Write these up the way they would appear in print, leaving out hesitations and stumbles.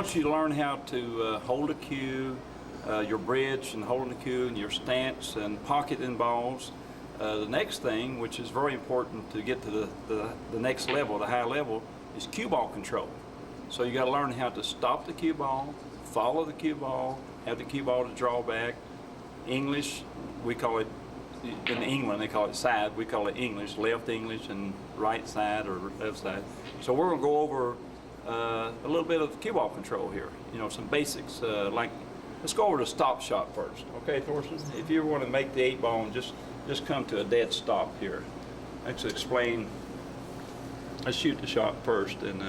once you learn how to hold a cue, your bridge and holding the cue and your stance and pocketing balls, the next thing, which is very important to get to the next level, the high level, is cue ball control. So you got to learn how to stop the cue ball, follow the cue ball, have the cue ball to draw back. English, we call it, in England they call it side, we call it English, left English and right side or left side. So we're going to go over a little bit of cue ball control here, you know, some basics, like, let's go over the stop shot first. Okay, Thortsten, if you want to make the 8 ball and just come to a dead stop here. Let's explain, let's shoot the shot first. And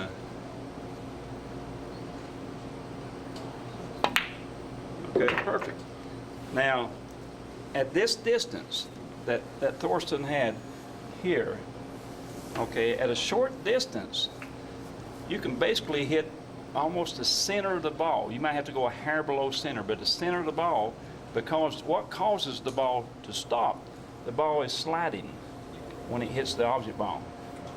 okay, perfect. Now, at this distance that Thortsten had here, okay, at a short distance, you can basically hit almost the center of the ball. You might have to go a hair below center, but the center of the ball, because what causes the ball to stop, the ball is sliding when it hits the object ball.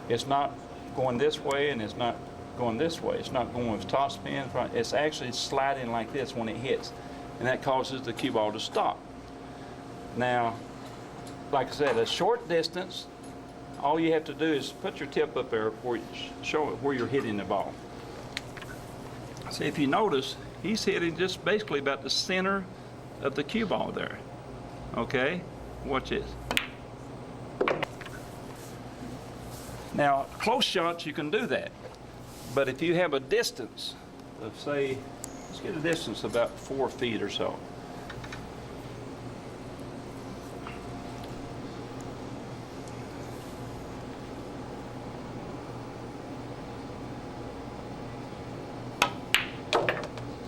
It's not going this way and it's not going this way. It's not going with top spin. It's actually sliding like this when it hits, and that causes the cue ball to stop. Now, like I said, a short distance, all you have to do is put your tip up there where show it where you're hitting the ball. See, if you notice, he's hitting just basically about the center of the cue ball there. Okay, watch this. Now, close shots, you can do that. But if you have a distance of, say, let's get a distance about 4 feet or so.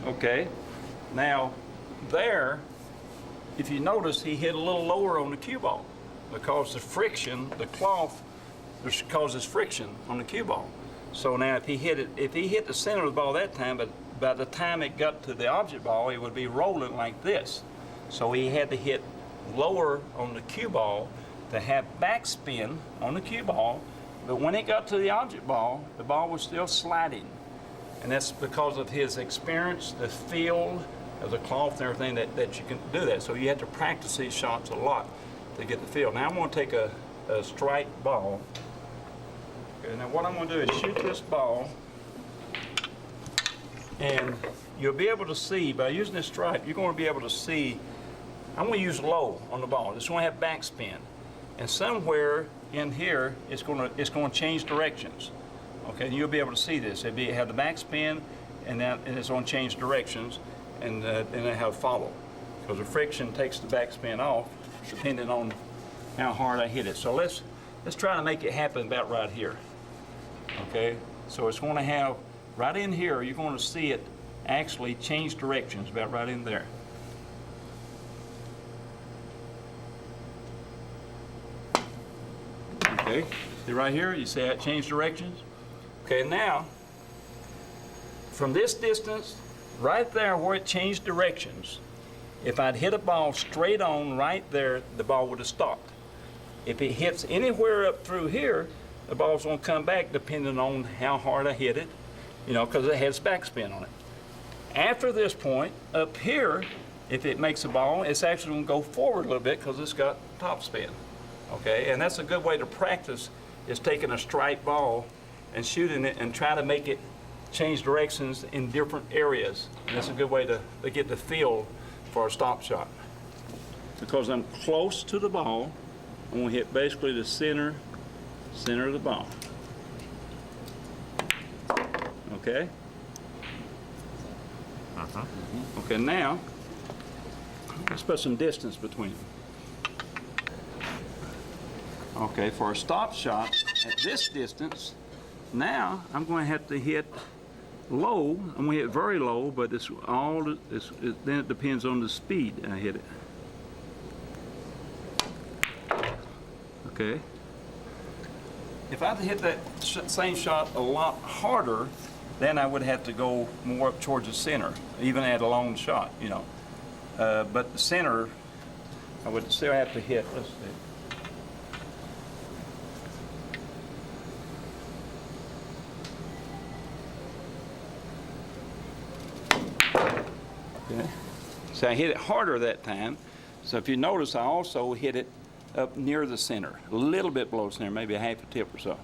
Okay, now there, if you notice, he hit a little lower on the cue ball because the friction, the cloth, causes friction on the cue ball. So now if he hit the center of the ball that time, but by the time it got to the object ball, it would be rolling like this. So he had to hit lower on the cue ball to have backspin on the cue ball, but when it got to the object ball, the ball was still sliding. And that's because of his experience, the feel of the cloth and everything that you can do that. So you have to practice these shots a lot to get the feel. Now I'm going to take a strike ball. Okay, now what I'm going to do is shoot this ball, and you'll be able to see, by using this stripe, you're going to be able to see, I'm going to use low on the ball. It's going to have backspin. And somewhere in here, it's going to change directions. Okay, you'll be able to see this. It'll have the backspin, and it's going to change directions, and then have follow, because the friction takes the backspin off, depending on how hard I hit it. So let's try to make it happen about right here. Okay, so it's going to have right in here. You're going to see it actually change directions about right in there. Okay, see right here. You see how it changed directions. Okay, now, from this distance, right there where it changed directions, if I'd hit a ball straight on right there, the ball would have stopped. If it hits anywhere up through here, the ball's going to come back depending on how hard I hit it, you know, because it has backspin on it. After this point, up here, if it makes a ball, it's actually going to go forward a little bit because it's got top spin. Okay, and that's a good way to practice, is taking a strike ball and shooting it and try to make it change directions in different areas. And that's a good way to get the feel for a stop shot. Because I'm close to the ball, I'm going to hit basically the center of the ball. Okay? Okay, now, let's put some distance between them. Okay, for a stop shot at this distance, now I'm going to have to hit low. I'm going to hit very low, but then it depends on the speed I hit it. Okay. If I had to hit that same shot a lot harder, then I would have to go more up towards the center, even at a long shot, you know. But the center, I would still have to hit. Let's see. Okay. So I hit it harder that time. So if you notice, I also hit it up near the center, a little bit below center, maybe a half a tip or so.